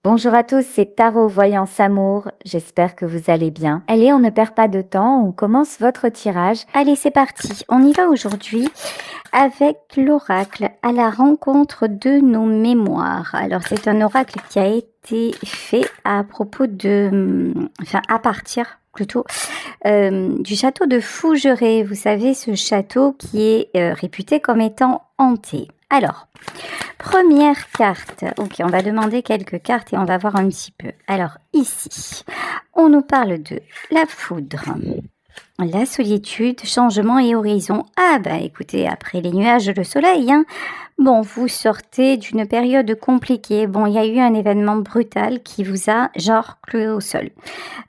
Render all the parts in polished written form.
Bonjour à tous, c'est Tarot Voyance Amour, j'espère que vous allez bien. Allez, on ne perd pas de temps, on commence votre tirage. Allez, c'est parti, on y va aujourd'hui avec l'oracle à la rencontre de nos mémoires. Alors, c'est un oracle qui a été fait à propos à partir plutôt du château de Fougeray. Vous savez, ce château qui est réputé comme étant hanté. Alors, première carte. Ok, on va demander quelques cartes et on va voir un petit peu. Alors, ici, on nous parle de la foudre, la solitude, changement et horizon. Ah bah écoutez, après les nuages, le soleil, hein. Bon, vous sortez d'une période compliquée. Bon, il y a eu un événement brutal qui vous a, genre, cloué au sol.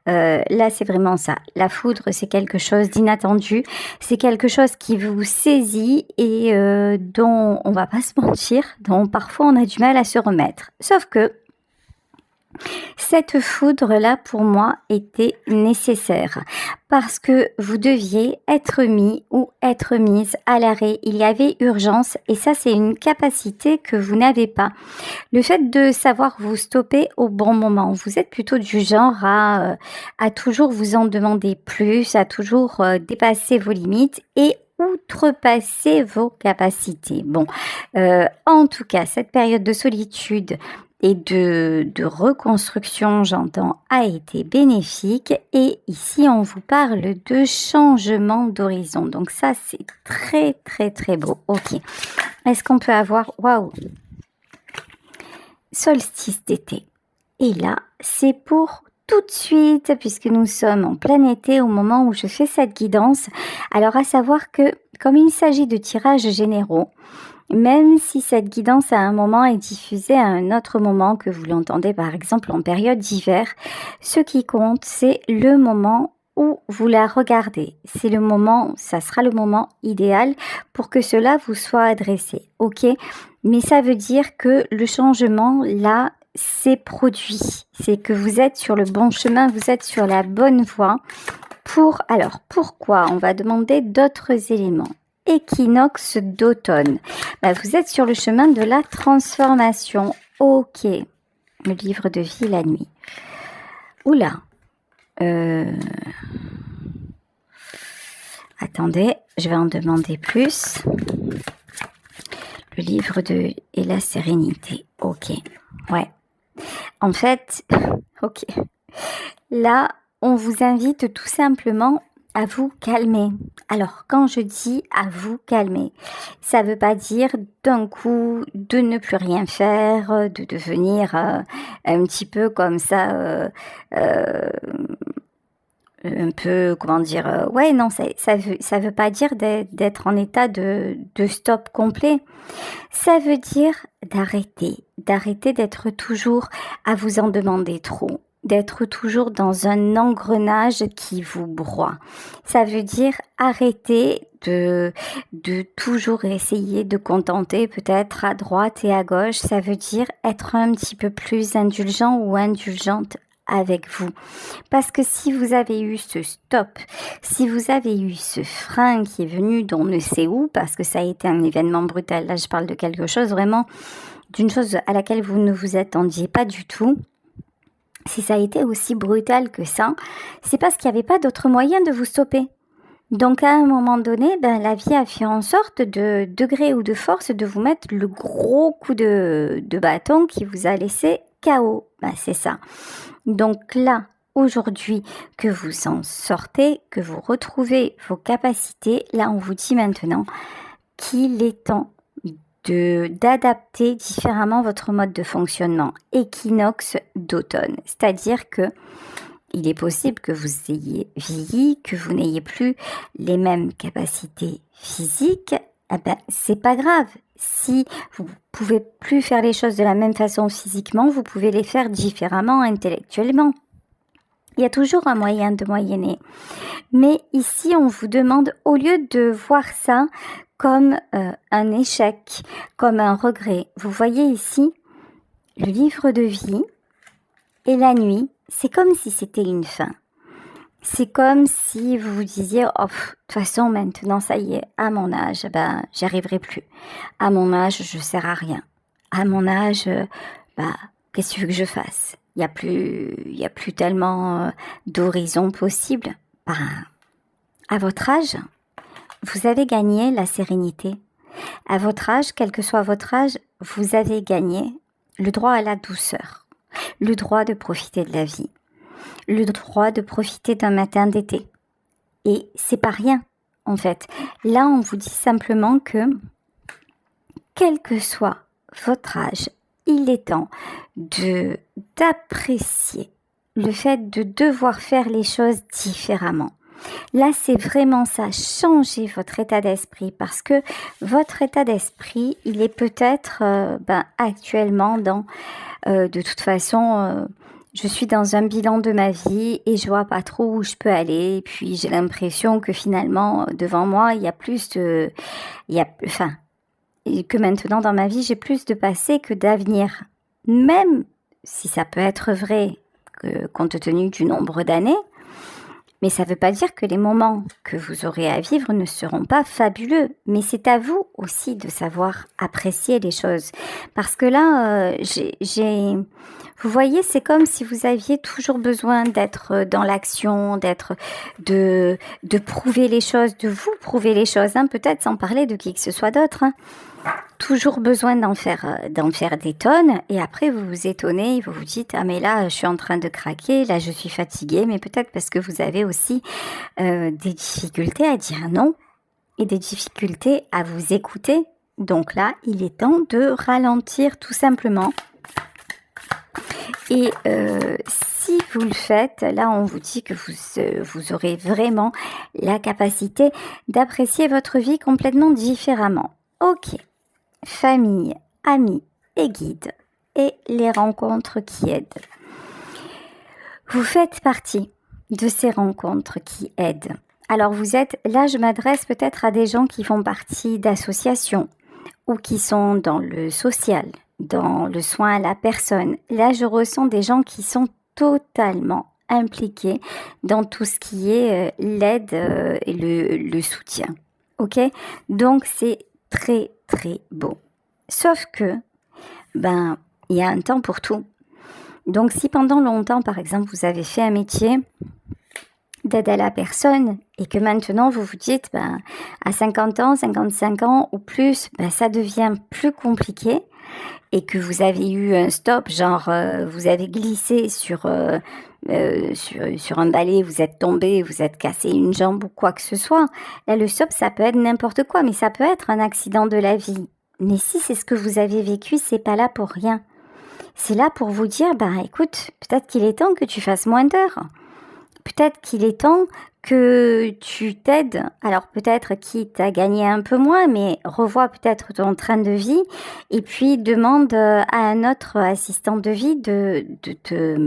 Là, c'est vraiment ça. La foudre, c'est quelque chose d'inattendu. C'est quelque chose qui vous saisit et dont on va pas se mentir, dont parfois on a du mal à se remettre. Sauf que cette foudre-là, pour moi, était nécessaire parce que vous deviez être mis ou être mise à l'arrêt. Il y avait urgence et ça, c'est une capacité que vous n'avez pas. Le fait de savoir vous stopper au bon moment, vous êtes plutôt du genre à toujours vous en demander plus, à toujours dépasser vos limites et outrepasser vos capacités. Bon, en tout cas, cette période de solitude et de reconstruction, j'entends, a été bénéfique. Et ici, on vous parle de changement d'horizon. Donc ça, c'est très, très, très beau. Ok. Est-ce qu'on peut avoir... Waouh! Solstice d'été. Et là, c'est pour tout de suite, puisque nous sommes en plein été au moment où je fais cette guidance. Alors, à savoir que, comme il s'agit de tirages généraux, même si cette guidance à un moment est diffusée à un autre moment, que vous l'entendez par exemple en période d'hiver, ce qui compte, c'est le moment où vous la regardez. C'est le moment, ça sera le moment idéal pour que cela vous soit adressé. Ok? Mais ça veut dire que le changement, là, c'est produit. C'est que vous êtes sur le bon chemin, vous êtes sur la bonne voie. Alors, pourquoi? On va demander d'autres éléments. Équinoxe d'automne. Vous êtes sur le chemin de la transformation. Ok. Le livre de vie, la nuit. Oula. Attendez, je vais en demander plus. Le livre de et la sérénité. Ok. Ouais. En fait, ok. Là, on vous invite tout simplement à vous calmer. Alors, quand je dis à vous calmer, ça ne veut pas dire d'un coup de ne plus rien faire, de devenir un petit peu comme ça, un peu, comment dire, ouais, non, ça veut pas dire d'être en état de stop complet. Ça veut dire d'arrêter d'être toujours à vous en demander trop, d'être toujours dans un engrenage qui vous broie. Ça veut dire arrêter de toujours essayer de contenter peut-être à droite et à gauche. Ça veut dire être un petit peu plus indulgent ou indulgente avec vous. Parce que si vous avez eu ce stop, si vous avez eu ce frein qui est venu d'on ne sait où, parce que ça a été un événement brutal, là je parle de quelque chose vraiment, d'une chose à laquelle vous ne vous attendiez pas du tout, si ça a été aussi brutal que ça, c'est parce qu'il n'y avait pas d'autre moyen de vous stopper. Donc à un moment donné, la vie a fait en sorte de degré ou de force de vous mettre le gros coup de bâton qui vous a laissé KO. C'est ça. Donc là, aujourd'hui, que vous en sortez, que vous retrouvez vos capacités, là on vous dit maintenant qu'il est temps d'adapter différemment votre mode de fonctionnement. Équinoxe d'automne, c'est-à-dire que il est possible que vous ayez vieilli, que vous n'ayez plus les mêmes capacités physiques. C'est pas grave. Si vous pouvez plus faire les choses de la même façon physiquement, vous pouvez les faire différemment intellectuellement. Il y a toujours un moyen de moyenner. Mais ici, on vous demande, au lieu de voir ça comme un échec, comme un regret, vous voyez ici le livre de vie et la nuit, c'est comme si c'était une fin. C'est comme si vous vous disiez, oh, de toute façon, maintenant, ça y est, à mon âge, j'y arriverai plus. À mon âge, je sers à rien. À mon âge, qu'est-ce que tu veux que je fasse? Il y a plus tellement d'horizons possibles. Ben, à votre âge, vous avez gagné la sérénité. À votre âge, quel que soit votre âge, vous avez gagné le droit à la douceur, le droit de profiter de la vie, le droit de profiter d'un matin d'été. Et c'est pas rien, en fait. Là, on vous dit simplement que, quel que soit votre âge, il est temps d'apprécier le fait de devoir faire les choses différemment. Là, c'est vraiment ça, changer votre état d'esprit, parce que votre état d'esprit, il est peut-être actuellement dans, de toute façon, je suis dans un bilan de ma vie et je vois pas trop où je peux aller. Et puis j'ai l'impression que finalement, devant moi, il y a plus de, et que maintenant dans ma vie, j'ai plus de passé que d'avenir. Même si ça peut être vrai, compte tenu du nombre d'années, mais ça ne veut pas dire que les moments que vous aurez à vivre ne seront pas fabuleux. Mais c'est à vous aussi de savoir apprécier les choses. Parce que là, vous voyez, c'est comme si vous aviez toujours besoin d'être dans l'action, de prouver les choses, de vous prouver les choses, hein, peut-être sans parler de qui que ce soit d'autre. Hein. Toujours besoin d'en faire des tonnes, et après vous vous étonnez, vous vous dites, ah mais là je suis en train de craquer, là je suis fatiguée, mais peut-être parce que vous avez aussi des difficultés à dire non, et des difficultés à vous écouter. Donc là, il est temps de ralentir tout simplement. Et si vous le faites, là on vous dit que vous aurez vraiment la capacité d'apprécier votre vie complètement différemment. Ok. Famille, amis et guides, et les rencontres qui aident. Vous faites partie de ces rencontres qui aident. Alors là je m'adresse peut-être à des gens qui font partie d'associations ou qui sont dans le social, dans le soin à la personne. Là je ressens des gens qui sont totalement impliqués dans tout ce qui est l'aide et le soutien. Ok ? Donc c'est très très beau. Sauf que, il y a un temps pour tout. Donc si pendant longtemps, par exemple, vous avez fait un métier d'aide à la personne et que maintenant vous vous dites, à 50 ans, 55 ans ou plus, ça devient plus compliqué et que vous avez eu un stop, genre vous avez glissé sur un balai, vous êtes tombé, vous êtes cassé une jambe ou quoi que ce soit. Là, le stop, ça peut être n'importe quoi, mais ça peut être un accident de la vie. Mais si c'est ce que vous avez vécu, c'est pas là pour rien. C'est là pour vous dire, écoute, peut-être qu'il est temps que tu fasses moins d'heures. Peut-être qu'il est temps que tu t'aides. Alors peut-être quitte à gagner un peu moins, mais revois peut-être ton train de vie et puis demande à un autre assistant de vie de te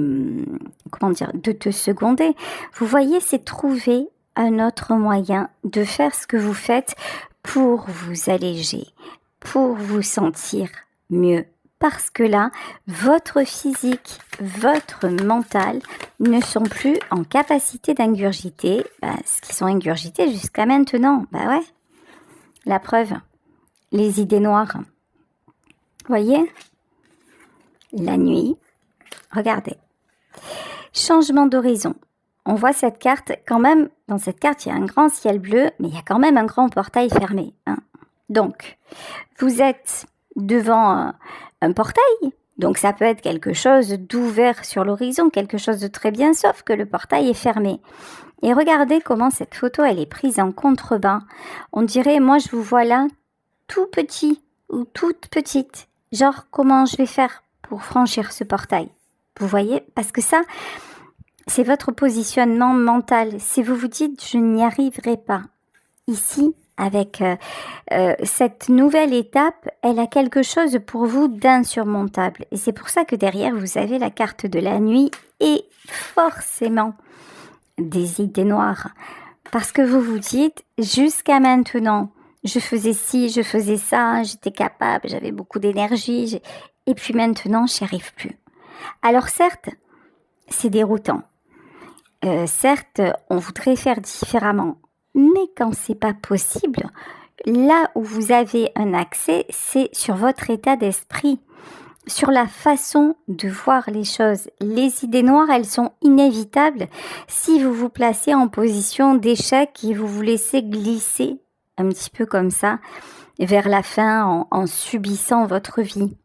seconder. Vous voyez, c'est trouver un autre moyen de faire ce que vous faites pour vous alléger, pour vous sentir mieux. Parce que là, votre physique, votre mental ne sont plus en capacité d'ingurgiter ce qu'ils sont ingurgités jusqu'à maintenant. Ouais, la preuve, les idées noires. Voyez ? La nuit, regardez. Changement d'horizon. On voit cette carte, quand même, dans cette carte, il y a un grand ciel bleu, mais il y a quand même un grand portail fermé. Hein. Donc, vous êtes devant un portail, donc ça peut être quelque chose d'ouvert sur l'horizon, quelque chose de très bien, sauf que le portail est fermé. Et regardez comment cette photo, elle est prise en contrebas. On dirait, moi je vous vois là, tout petit ou toute petite. Genre, comment je vais faire pour franchir ce portail? Vous voyez? Parce que ça, c'est votre positionnement mental. Si vous vous dites, je n'y arriverai pas. Ici, avec cette nouvelle étape, elle a quelque chose pour vous d'insurmontable. Et c'est pour ça que derrière, vous avez la carte de la nuit et forcément des idées noires. Parce que vous vous dites, jusqu'à maintenant, je faisais ci, je faisais ça, j'étais capable, j'avais beaucoup d'énergie. Et puis maintenant, j'y arrive plus. Alors certes, c'est déroutant. Certes, on voudrait faire différemment. Mais quand c'est pas possible, là où vous avez un accès, c'est sur votre état d'esprit. sur la façon de voir les choses. Les idées noires, elles sont inévitables si vous vous placez en position d'échec et vous vous laissez glisser un petit peu comme ça vers la fin en subissant votre vie.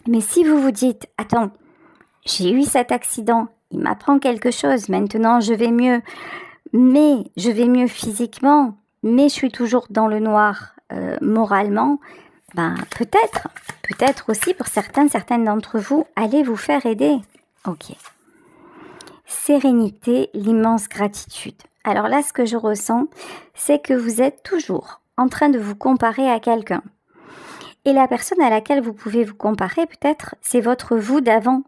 Mais si vous vous dites, attends, j'ai eu cet accident, il m'apprend quelque chose, maintenant je vais mieux, mais je vais mieux physiquement, mais je suis toujours dans le noir moralement, peut-être aussi pour certaines d'entre vous, allez vous faire aider. Ok. Sérénité, l'immense gratitude. Alors là, ce que je ressens, c'est que vous êtes toujours en train de vous comparer à quelqu'un. Et la personne à laquelle vous pouvez vous comparer, peut-être, c'est votre vous d'avant.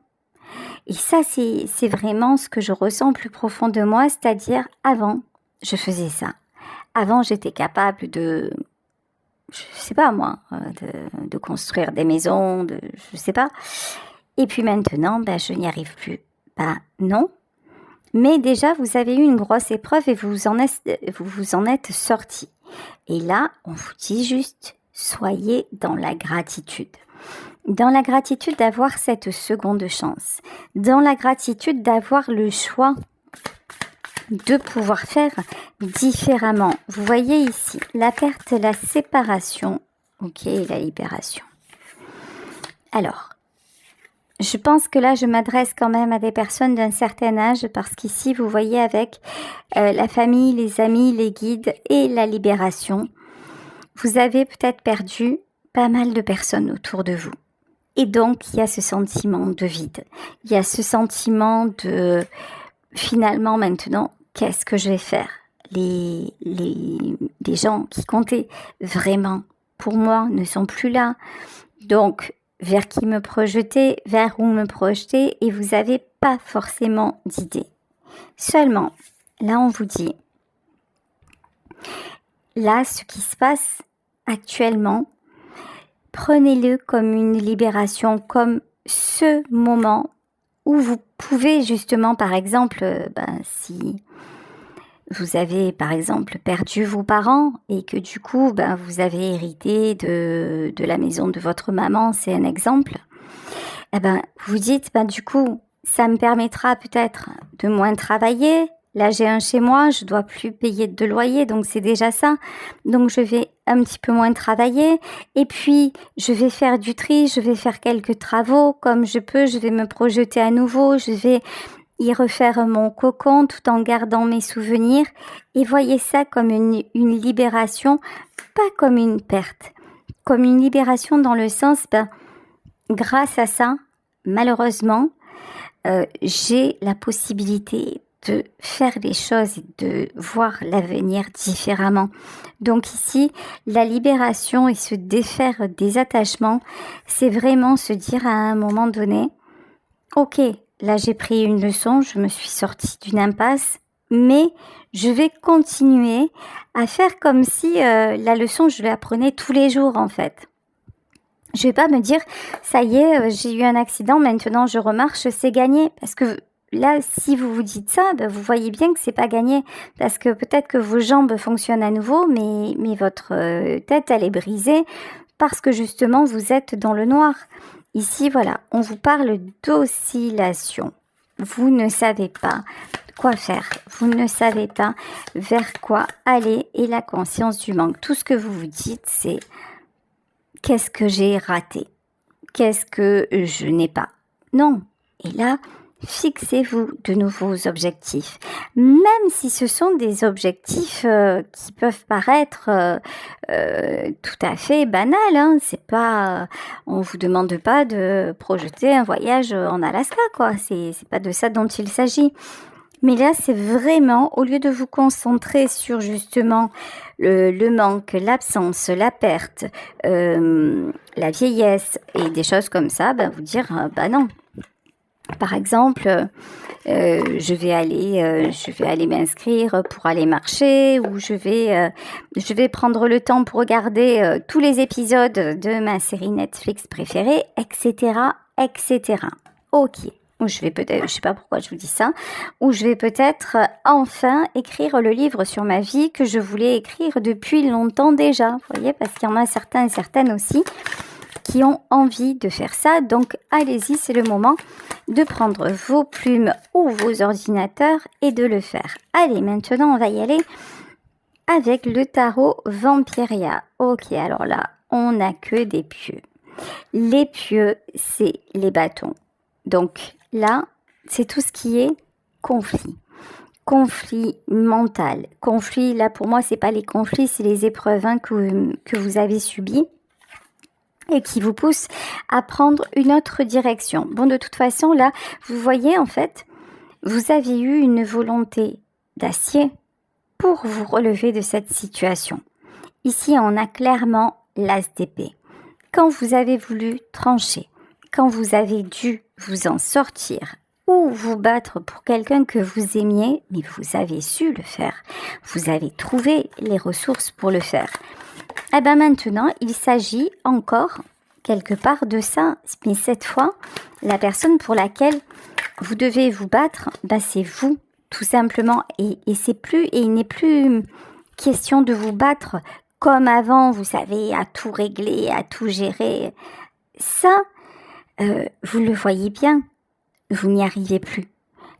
Et ça, c'est vraiment ce que je ressens plus profond de moi, c'est-à-dire avant, je faisais ça. Avant, j'étais capable de, je sais pas moi, de construire des maisons, je sais pas. Et puis maintenant, je n'y arrive plus. Non. Mais déjà, vous avez eu une grosse épreuve et vous vous en êtes sorti. Et là, on vous dit juste, soyez dans la gratitude. Dans la gratitude d'avoir cette seconde chance. Dans la gratitude d'avoir le choix de pouvoir faire différemment. Vous voyez ici, la perte, la séparation, ok, et la libération. Alors, je pense que là, je m'adresse quand même à des personnes d'un certain âge parce qu'ici, vous voyez avec la famille, les amis, les guides et la libération, vous avez peut-être perdu pas mal de personnes autour de vous. Et donc, il y a ce sentiment de vide. Il y a ce sentiment de, finalement, maintenant, qu'est-ce que je vais faire ? Les gens qui comptaient vraiment pour moi ne sont plus là. Donc, vers qui me projeter, vers où me projeter, et vous n'avez pas forcément d'idée. Seulement, là, on vous dit, là, ce qui se passe actuellement, prenez-le comme une libération, comme ce moment où vous pouvez justement, par exemple, si vous avez par exemple perdu vos parents et que du coup vous avez hérité de la maison de votre maman, c'est un exemple, vous dites du coup ça me permettra peut-être de moins travailler. Là, j'ai un chez moi, je dois plus payer de loyer, donc c'est déjà ça. Donc, je vais un petit peu moins travailler. Et puis, je vais faire du tri, je vais faire quelques travaux comme je peux. Je vais me projeter à nouveau, je vais y refaire mon cocon tout en gardant mes souvenirs. Et voyez ça comme une libération, pas comme une perte. Comme une libération dans le sens, grâce à ça, malheureusement, j'ai la possibilité de faire les choses et de voir l'avenir différemment. Donc ici, la libération et se défaire des attachements, c'est vraiment se dire à un moment donné, ok, là j'ai pris une leçon, je me suis sortie d'une impasse, mais je vais continuer à faire comme si la leçon, je l'apprenais tous les jours en fait. Je vais pas me dire, ça y est, j'ai eu un accident, maintenant je remarche, c'est gagné, parce que là, si vous vous dites ça, vous voyez bien que c'est pas gagné, parce que peut-être que vos jambes fonctionnent à nouveau, mais votre tête, elle est brisée, parce que justement, vous êtes dans le noir. Ici, voilà, on vous parle d'oscillation. Vous ne savez pas quoi faire, vous ne savez pas vers quoi aller, et la conscience du manque. Tout ce que vous vous dites, c'est qu'est-ce que j'ai raté ? Qu'est-ce que je n'ai pas ? Non. Et là, fixez-vous de nouveaux objectifs, même si ce sont des objectifs qui peuvent paraître tout à fait banals. C'est pas, on vous demande pas de projeter un voyage en Alaska, quoi. C'est pas de ça dont il s'agit. Mais là, c'est vraiment, au lieu de vous concentrer sur justement le manque, l'absence, la perte, la vieillesse et des choses comme ça, vous dire, non. Par exemple, je vais aller m'inscrire pour aller marcher, ou je vais prendre le temps pour regarder tous les épisodes de ma série Netflix préférée, etc., etc. Ok. Ou je vais peut-être, je sais pas pourquoi je vous dis ça, ou je vais peut-être enfin écrire le livre sur ma vie que je voulais écrire depuis longtemps déjà. Vous voyez, parce qu'il y en a certains et certaines aussi qui qui ont envie de faire ça. Donc, allez-y, c'est le moment de prendre vos plumes ou vos ordinateurs et de le faire. Allez, maintenant, on va y aller avec le tarot Vampiria. Ok, alors là, on n'a que des pieux. Les pieux, c'est les bâtons. Donc là, c'est tout ce qui est conflit. Conflit mental. Conflit, là pour moi, c'est pas les conflits, c'est les épreuves que vous avez subies et qui vous poussent à prendre une autre direction. Bon, de toute façon, là, vous voyez, en fait, vous avez eu une volonté d'acier pour vous relever de cette situation. Ici, on a clairement l'as d'épée. Quand vous avez voulu trancher, quand vous avez dû vous en sortir ou vous battre pour quelqu'un que vous aimiez, mais vous avez su le faire. Vous avez trouvé les ressources pour le faire. Et bien maintenant, il s'agit encore quelque part de ça. Mais cette fois, la personne pour laquelle vous devez vous battre, ben c'est vous, tout simplement. Et il n'est plus question de vous battre comme avant, vous savez, à tout régler, à tout gérer. Ça, vous le voyez bien, vous n'y arrivez plus.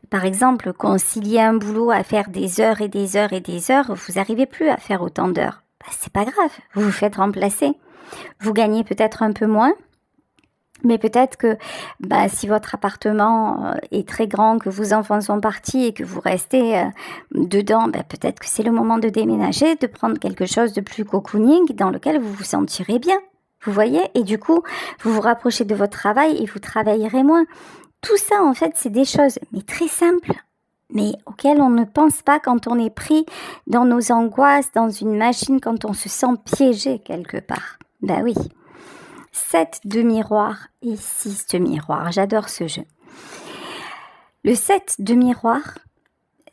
Par exemple, concilier un boulot à faire des heures et des heures et des heures, vous n'arrivez plus à faire autant d'heures. Ben, c'est pas grave, vous vous faites remplacer. Vous gagnez peut-être un peu moins, mais peut-être que si votre appartement est très grand, que vos enfants sont partis et que vous restez dedans, peut-être que c'est le moment de déménager, de prendre quelque chose de plus cocooning dans lequel vous vous sentirez bien. Vous voyez? Et du coup, vous vous rapprochez de votre travail et vous travaillerez moins. Tout ça, en fait, c'est des choses, mais très simples, mais auxquelles on ne pense pas quand on est pris dans nos angoisses, dans une machine, quand on se sent piégé quelque part. Ben oui. 7 de miroir et 6 de miroir. J'adore ce jeu. Le 7 de miroir,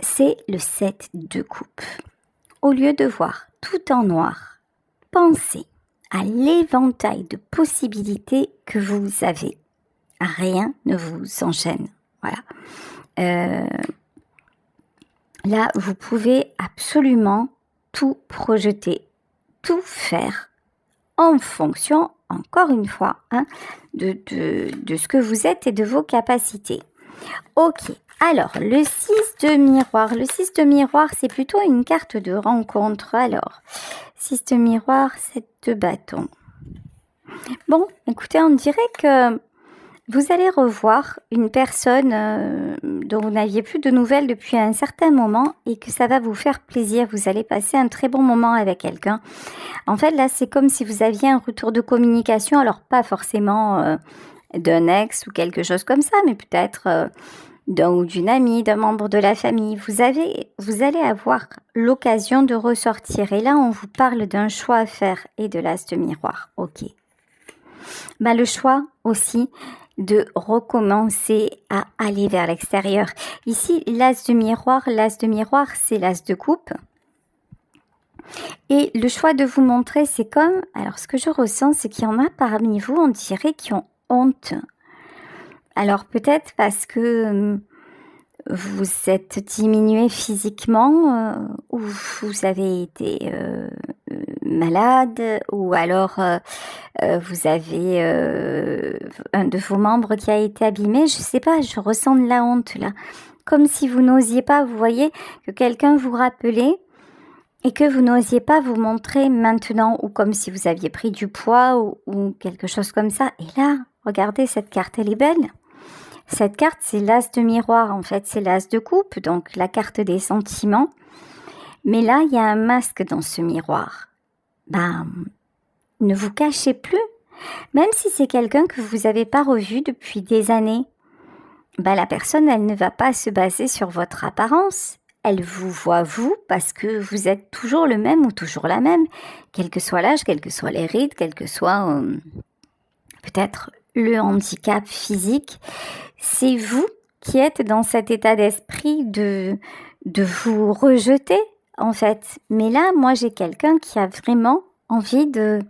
c'est le 7 de coupe. Au lieu de voir tout en noir, pensez à l'éventail de possibilités que vous avez. Rien ne vous enchaîne. Voilà. Là, vous pouvez absolument tout projeter, tout faire en fonction, encore une fois, de ce que vous êtes et de vos capacités. Ok, alors le 6 de miroir. Le 6 de miroir, c'est plutôt une carte de rencontre. Alors, 6 de miroir, 7 de bâton. Bon, écoutez, on dirait que vous allez revoir une personne dont vous n'aviez plus de nouvelles depuis un certain moment et que ça va vous faire plaisir. Vous allez passer un très bon moment avec quelqu'un. En fait, là, c'est comme si vous aviez un retour de communication. Alors, pas forcément d'un ex ou quelque chose comme ça, mais peut-être d'un ou d'une amie, d'un membre de la famille. Vous allez avoir l'occasion de ressortir. Et là, on vous parle d'un choix à faire et de l'as de miroir. Ok. Le choix aussi de recommencer à aller vers l'extérieur. Ici, l'as de miroir, c'est l'as de coupe. Et le choix de vous montrer, c'est comme... Alors, ce que je ressens, c'est qu'il y en a parmi vous, on dirait, qui ont honte. Alors, peut-être parce que vous êtes diminué physiquement ou vous avez été malade ou alors vous avez un de vos membres qui a été abîmé. Je sais pas, je ressens de la honte là. Comme si vous n'osiez pas, vous voyez, que quelqu'un vous rappelait et que vous n'osiez pas vous montrer maintenant ou comme si vous aviez pris du poids ou quelque chose comme ça. Et là, regardez, cette carte, elle est belle. Cette carte, c'est l'as de miroir, en fait, c'est l'as de coupe, donc la carte des sentiments. Mais là, il y a un masque dans ce miroir. Ne vous cachez plus, même si c'est quelqu'un que vous n'avez pas revu depuis des années. La personne, elle ne va pas se baser sur votre apparence. Elle vous voit vous parce que vous êtes toujours le même ou toujours la même, quel que soit l'âge, quels que soient les rides, quel que soit peut-être le handicap physique. C'est vous qui êtes dans cet état d'esprit de vous rejeter, en fait. Mais là, moi, j'ai quelqu'un qui a vraiment envie de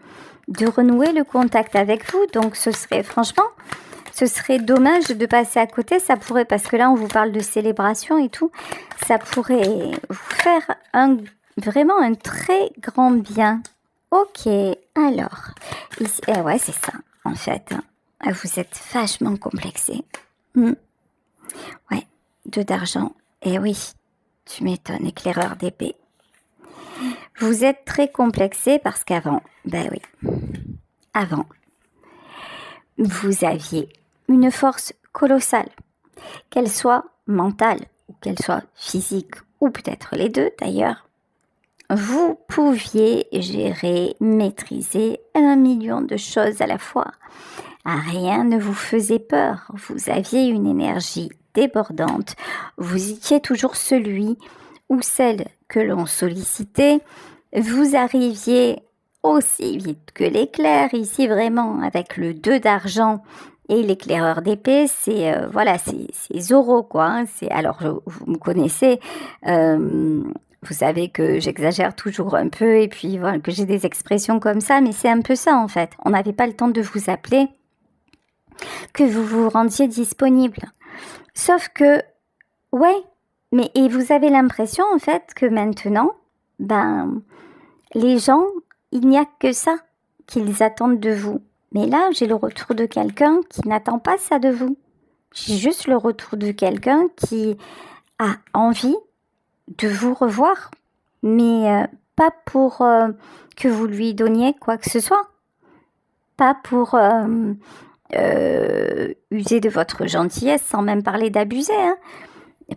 renouer le contact avec vous. Donc, ce serait dommage de passer à côté. Ça pourrait, parce que là, on vous parle de célébration et tout, ça pourrait vous faire vraiment un très grand bien. Ok, alors, ici, ouais, c'est ça. en fait. Vous êtes vachement complexé. Ouais, 2 d'argent. Eh oui, tu m'étonnes, éclaireur d'épée. Vous êtes très complexé parce qu'avant, ben oui, avant, vous aviez une force colossale, qu'elle soit mentale ou qu'elle soit physique, ou peut-être les deux d'ailleurs. Vous pouviez gérer, maîtriser 1 million de choses à la fois. Rien ne vous faisait peur. Vous aviez une énergie débordante. Vous étiez toujours celui ou celle que l'on sollicitait. Vous arriviez aussi vite que l'éclair. Ici, vraiment, avec le 2 d'argent et l'éclaireur d'épée, c'est Zoro, quoi. Hein. Alors, vous me connaissez. Vous savez que j'exagère toujours un peu et puis voilà, que j'ai des expressions comme ça, mais c'est un peu ça en fait. On n'avait pas le temps de vous appeler, que vous vous rendiez disponible. Sauf que, ouais, et vous avez l'impression en fait que maintenant, les gens, il n'y a que ça qu'ils attendent de vous. Mais là, j'ai le retour de quelqu'un qui n'attend pas ça de vous. J'ai juste le retour de quelqu'un qui a envie de vous revoir, mais pas pour que vous lui donniez quoi que ce soit, pas pour user de votre gentillesse, sans même parler d'abuser, hein.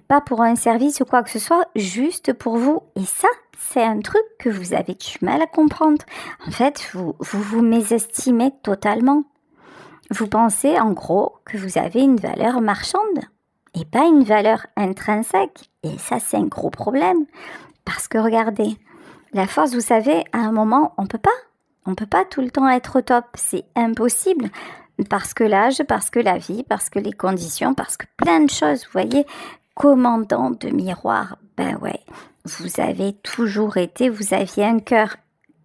Pas pour un service ou quoi que ce soit, juste pour vous. Et ça, c'est un truc que vous avez du mal à comprendre. En fait, vous mésestimez totalement. Vous pensez en gros que vous avez une valeur marchande et pas une valeur intrinsèque. Et ça, c'est un gros problème. Parce que regardez, la force, vous savez, à un moment, on peut pas tout le temps être au top. C'est impossible. Parce que l'âge, parce que la vie, parce que les conditions, parce que plein de choses, vous voyez. Commandant de miroir, ben ouais, vous avez toujours été, vous aviez un cœur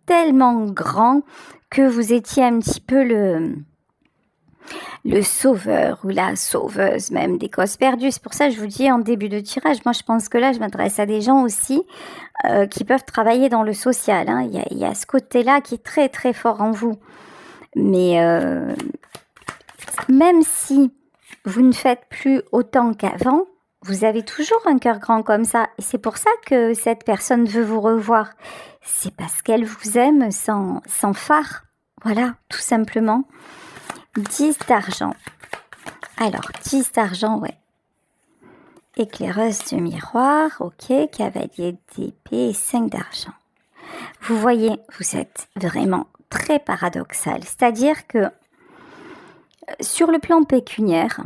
tellement grand que vous étiez un petit peu le sauveur ou la sauveuse même des causes perdues. C'est pour ça que je vous dis en début de tirage, moi je pense que là je m'adresse à des gens aussi qui peuvent travailler dans le social. Hein. Il y a ce côté-là qui est très très fort en vous. Mais même si vous ne faites plus autant qu'avant, vous avez toujours un cœur grand comme ça. Et c'est pour ça que cette personne veut vous revoir. C'est parce qu'elle vous aime sans phare. Voilà, tout simplement. 10 d'argent. Alors, 10 d'argent, ouais. Éclaireuse de miroir, ok. Cavalier d'épée et 5 d'argent. Vous voyez, vous êtes vraiment très paradoxal. C'est-à-dire que sur le plan pécuniaire,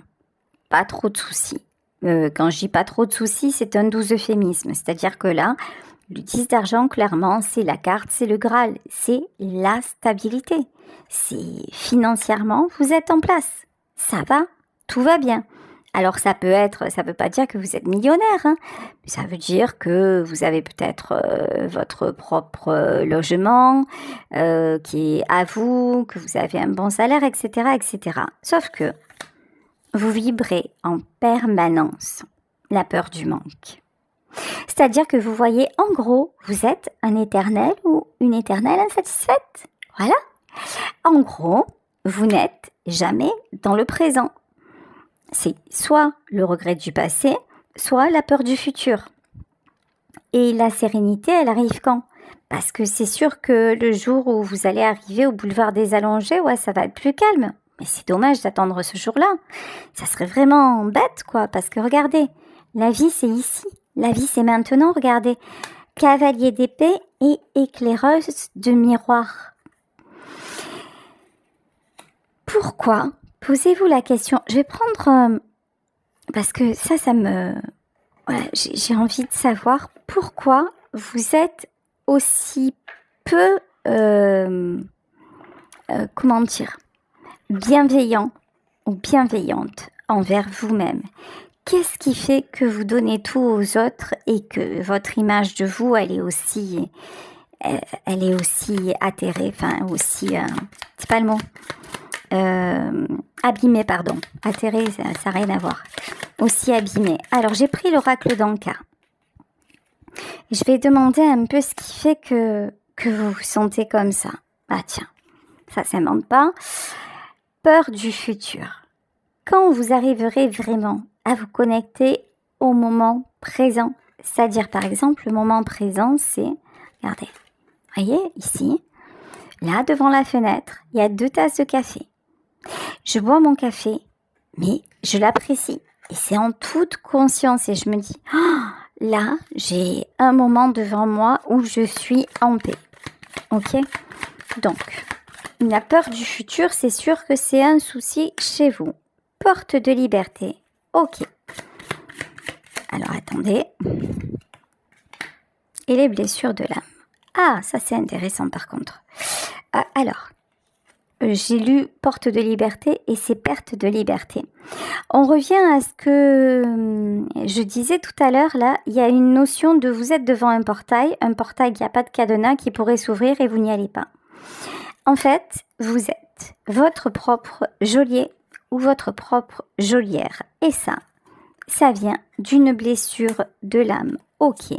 pas trop de soucis. Quand je dis pas trop de soucis, c'est un doux euphémisme. C'est-à-dire que là, le 10 d'argent, clairement, c'est la carte, c'est le Graal, c'est la stabilité. C'est financièrement, vous êtes en place. Ça va, tout va bien. Alors ça veut pas dire que vous êtes millionnaire, hein. Ça veut dire que vous avez peut-être votre propre logement qui est à vous, que vous avez un bon salaire, etc., etc. Sauf que vous vibrez en permanence la peur du manque. C'est-à-dire que vous voyez, en gros, vous êtes un éternel ou une éternelle insatisfaite. Voilà. En gros, vous n'êtes jamais dans le présent. C'est soit le regret du passé, soit la peur du futur. Et la sérénité, elle arrive quand ? Parce que c'est sûr que le jour où vous allez arriver au boulevard des Allongés, ouais, ça va être plus calme. Mais c'est dommage d'attendre ce jour-là. Ça serait vraiment bête, quoi. Parce que regardez, la vie, c'est ici. La vie, c'est maintenant, regardez. Cavalier d'épée et éclaireuse de miroir. Pourquoi ? Posez-vous la question. Je vais prendre... parce que ça me... Voilà, j'ai envie de savoir pourquoi vous êtes aussi peu... comment dire ? Bienveillant ou bienveillante envers vous-même. Qu'est-ce qui fait que vous donnez tout aux autres et que votre image de vous, elle est aussi atterrée, enfin aussi, c'est pas le mot, abîmée, pardon. Atterrée, ça n'a rien à voir. Aussi abîmée. Alors, j'ai pris l'oracle d'Anka. Je vais demander un peu ce qui fait que vous vous sentez comme ça. Ah tiens, ça mente pas. peur du futur. Quand vous arriverez vraiment à vous connecter au moment présent, c'est-à-dire par exemple le moment présent c'est, regardez, voyez ici, là devant la fenêtre, il y a 2 tasses de café. Je bois mon café, mais je l'apprécie et c'est en toute conscience et je me dis, oh, là j'ai un moment devant moi où je suis en paix. Ok? Donc, la peur du futur, c'est sûr que c'est un souci chez vous. Porte de liberté. Ok. Alors, attendez. Et les blessures de l'âme. Ah, ça c'est intéressant par contre. Alors, j'ai lu porte de liberté et c'est perte de liberté. On revient à ce que je disais tout à l'heure, là, il y a une notion de vous êtes devant un portail qui n'a pas de cadenas, qui pourrait s'ouvrir et vous n'y allez pas. En fait, vous êtes votre propre geôlier ou votre propre geôlière. Et ça vient d'une blessure de l'âme. Ok.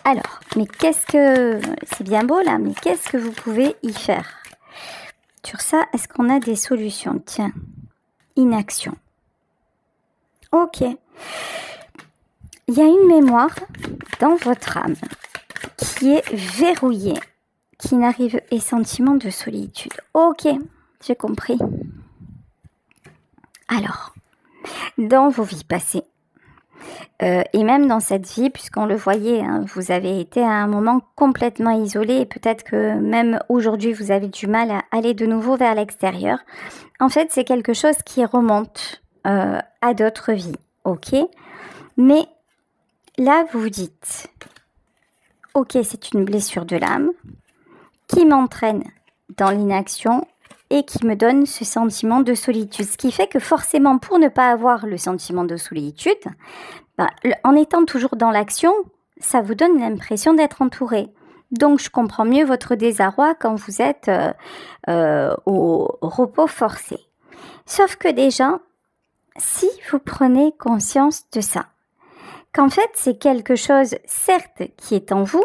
Alors, mais c'est bien beau là, mais qu'est-ce que vous pouvez y faire? Sur ça, est-ce qu'on a des solutions? Tiens, inaction. Ok. Il y a une mémoire dans votre âme qui est verrouillée, qui n'arrive et sentiment de solitude. Ok, j'ai compris. Alors, dans vos vies passées, et même dans cette vie, puisqu'on le voyait, hein, vous avez été à un moment complètement isolé et peut-être que même aujourd'hui vous avez du mal à aller de nouveau vers l'extérieur. En fait, c'est quelque chose qui remonte à d'autres vies, ok? Mais là, vous vous dites, ok, c'est une blessure de l'âme qui m'entraîne dans l'inaction et qui me donne ce sentiment de solitude. Ce qui fait que forcément, pour ne pas avoir le sentiment de solitude, en étant toujours dans l'action, ça vous donne l'impression d'être entouré. Donc, je comprends mieux votre désarroi quand vous êtes au repos forcé. Sauf que déjà, si vous prenez conscience de ça, qu'en fait, c'est quelque chose, certes, qui est en vous,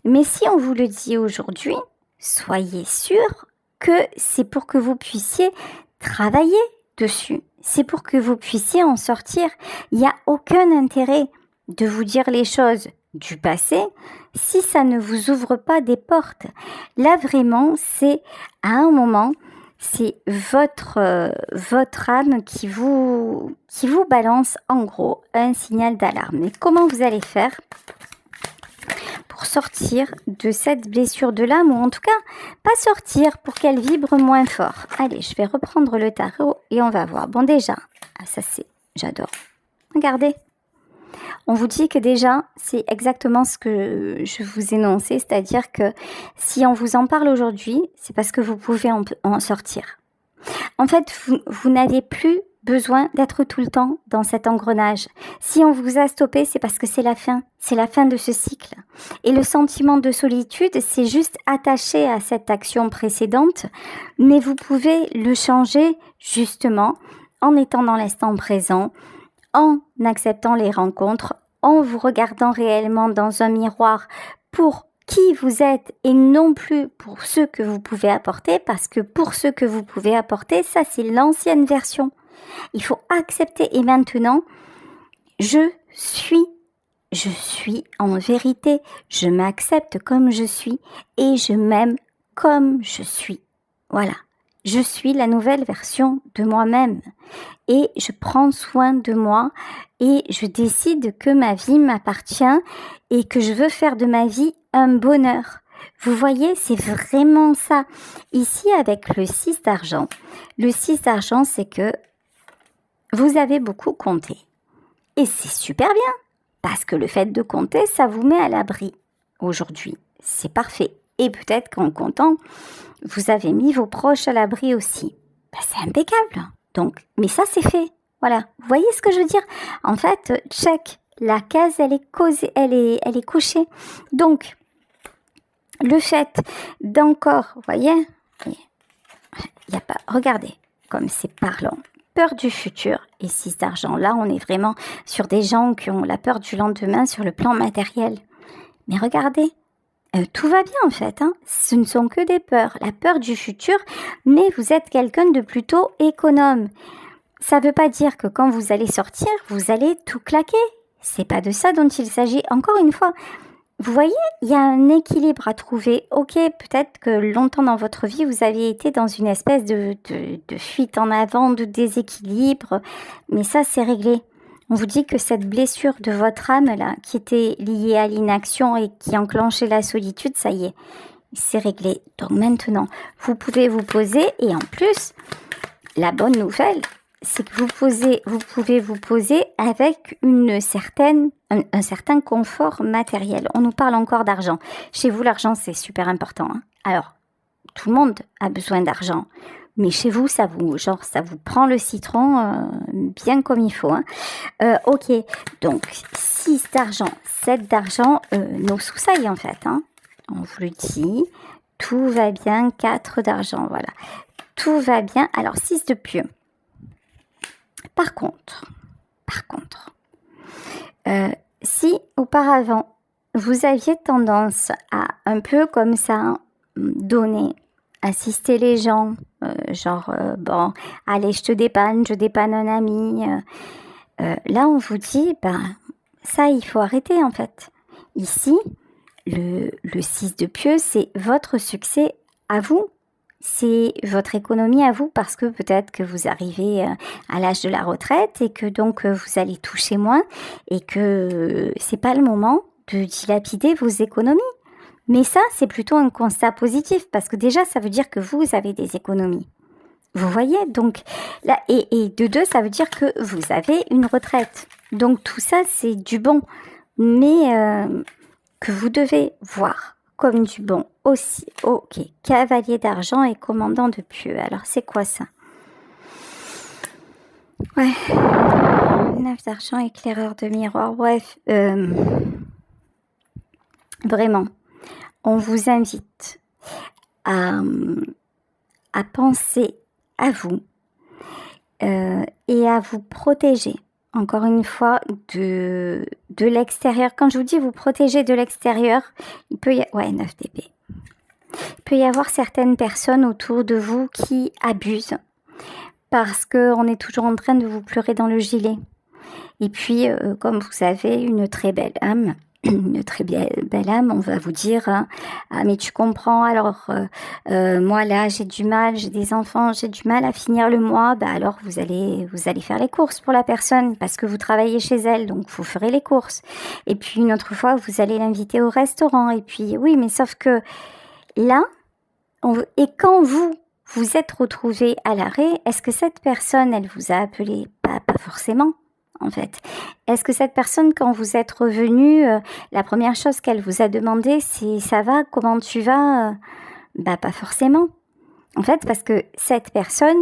mais si on vous le dit aujourd'hui, soyez sûr que c'est pour que vous puissiez travailler dessus. C'est pour que vous puissiez en sortir. Il n'y a aucun intérêt de vous dire les choses du passé si ça ne vous ouvre pas des portes. Là, vraiment, c'est à un moment, c'est votre âme qui vous balance en gros un signal d'alarme. Mais comment vous allez faire pour sortir de cette blessure de l'âme, ou en tout cas, pas sortir pour qu'elle vibre moins fort? Allez, je vais reprendre le tarot et on va voir. Bon, déjà, ça c'est, j'adore. Regardez, on vous dit que déjà, c'est exactement ce que je vous énonçais, c'est-à-dire que si on vous en parle aujourd'hui, c'est parce que vous pouvez en sortir. En fait, vous n'avez plus besoin d'être tout le temps dans cet engrenage. Si on vous a stoppé, c'est parce que c'est la fin de ce cycle. Et le sentiment de solitude, c'est juste attaché à cette action précédente, mais vous pouvez le changer justement en étant dans l'instant présent, en acceptant les rencontres, en vous regardant réellement dans un miroir pour qui vous êtes et non plus pour ce que vous pouvez apporter, parce que pour ce que vous pouvez apporter, ça c'est l'ancienne version. Il faut accepter et maintenant, je suis en vérité, je m'accepte comme je suis et je m'aime comme je suis. Voilà, je suis la nouvelle version de moi-même et je prends soin de moi et je décide que ma vie m'appartient et que je veux faire de ma vie un bonheur. Vous voyez, c'est vraiment ça. Ici, avec le 6 d'argent, le 6 d'argent, c'est que vous avez beaucoup compté. Et c'est super bien, parce que le fait de compter, ça vous met à l'abri aujourd'hui. C'est parfait. Et peut-être qu'en comptant, vous avez mis vos proches à l'abri aussi. C'est impeccable. Donc, mais ça, c'est fait. Voilà. Vous voyez ce que je veux dire? En fait, check. La case, elle est cochée. Donc, le fait d'encore, vous voyez, il n'y a pas, regardez, comme c'est parlant. Peur du futur et 6 d'argent. Là, on est vraiment sur des gens qui ont la peur du lendemain sur le plan matériel. Mais regardez, tout va bien en fait, hein. Ce ne sont que des peurs, la peur du futur, mais vous êtes quelqu'un de plutôt économe. Ça ne veut pas dire que quand vous allez sortir, vous allez tout claquer. C'est pas de ça dont il s'agit. Encore une fois, vous voyez, il y a un équilibre à trouver. Ok, peut-être que longtemps dans votre vie, vous avez été dans une espèce de fuite en avant, de déséquilibre, mais ça, c'est réglé. On vous dit que cette blessure de votre âme, là, qui était liée à l'inaction et qui enclenchait la solitude, ça y est, c'est réglé. Donc maintenant, vous pouvez vous poser et en plus, la bonne nouvelle, c'est que vous pouvez vous poser avec un certain confort matériel. On nous parle encore d'argent. Chez vous, l'argent, c'est super important, hein. Alors, tout le monde a besoin d'argent. Mais chez vous, ça vous prend le citron bien comme il faut, hein. Ok, donc 6 d'argent, 7 d'argent, nos soussailles en fait, hein. On vous le dit, tout va bien, 4 d'argent, voilà. Tout va bien, alors 6 de pieux. Par contre, si auparavant, vous aviez tendance à un peu comme ça donner, assister les gens, bon, allez, je dépanne un ami. Là, on vous dit, ça, il faut arrêter en fait. Ici, le 6 de pieux, c'est votre succès à vous. C'est votre économie à vous parce que peut-être que vous arrivez à l'âge de la retraite et que donc vous allez toucher moins et que c'est pas le moment de dilapider vos économies. Mais ça, c'est plutôt un constat positif parce que déjà, ça veut dire que vous avez des économies. Vous voyez, donc là, et de deux, ça veut dire que vous avez une retraite. Donc tout ça, c'est du bon, mais que vous devez voir comme du bon aussi. Ok, cavalier d'argent et commandant de pieux. Alors c'est quoi ça? Ouais, 9 d'argent, éclaireur de miroir. Bref, vraiment, on vous invite à penser à vous et à vous protéger. Encore une fois, de l'extérieur. Quand je vous dis vous protéger de l'extérieur, il peut y avoir... Ouais, 9 dB. Il peut y avoir certaines personnes autour de vous qui abusent parce qu'on est toujours en train de vous pleurer dans le gilet. Et puis, comme vous avez une très belle âme, on va vous dire, hein, ah mais tu comprends, alors moi là j'ai du mal, j'ai des enfants, j'ai du mal à finir le mois, alors vous allez faire les courses pour la personne parce que vous travaillez chez elle, donc vous ferez les courses. Et puis une autre fois vous allez l'inviter au restaurant, et puis oui, mais sauf que là, et quand vous êtes retrouvé à l'arrêt, est-ce que cette personne, elle vous a appelé? Pas forcément. En fait, est-ce que cette personne, quand vous êtes revenu, la première chose qu'elle vous a demandé, c'est ça va, comment tu vas? Pas forcément. En fait, parce que cette personne,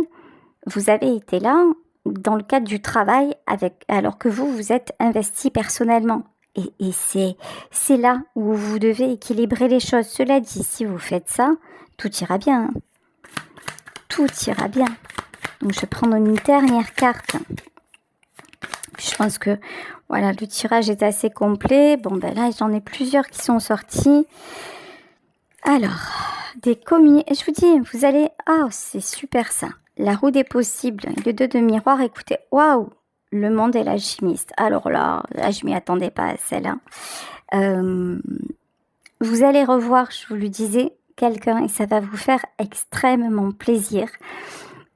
vous avez été là dans le cadre du travail alors que vous êtes investi personnellement. Et c'est là où vous devez équilibrer les choses. Cela dit, si vous faites ça, tout ira bien. Tout ira bien. Donc, je vais prendre une dernière carte. Je pense que voilà, le tirage est assez complet. Bon, là, j'en ai plusieurs qui sont sortis. Alors, des communiés. Je vous dis, vous allez... Ah, c'est super ça. La roue des possibles. Le 2 de miroir. Écoutez, waouh, le monde est l'alchimiste. Alors là, je m'y attendais pas à celle-là. Vous allez revoir, je vous le disais, quelqu'un et ça va vous faire extrêmement plaisir.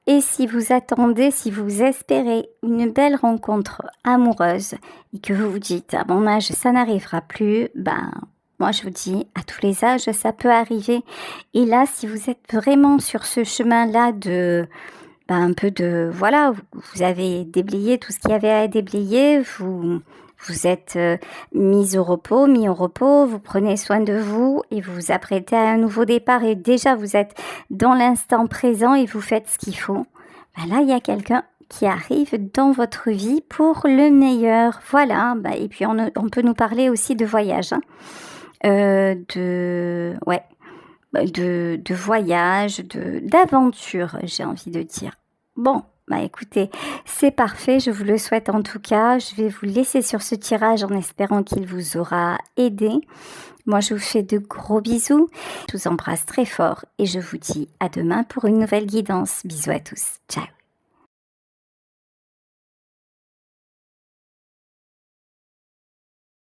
Et si vous attendez, si vous espérez une belle rencontre amoureuse et que vous vous dites, à mon âge, ça n'arrivera plus, moi je vous dis, à tous les âges, ça peut arriver. Et là, si vous êtes vraiment sur ce chemin-là de... un peu de... Voilà, vous avez déblayé tout ce qu'il y avait à déblayer, vous êtes mis au repos, vous prenez soin de vous et vous vous apprêtez à un nouveau départ et déjà vous êtes dans l'instant présent et vous faites ce qu'il faut. Là, il y a quelqu'un qui arrive dans votre vie pour le meilleur. Voilà, et puis on peut nous parler aussi de voyage, hein. De voyage, d'aventure, j'ai envie de dire. Bon, Bah écoutez, c'est parfait, je vous le souhaite en tout cas. Je vais vous laisser sur ce tirage en espérant qu'il vous aura aidé. Moi, je vous fais de gros bisous. Je vous embrasse très fort et je vous dis à demain pour une nouvelle guidance. Bisous à tous. Ciao.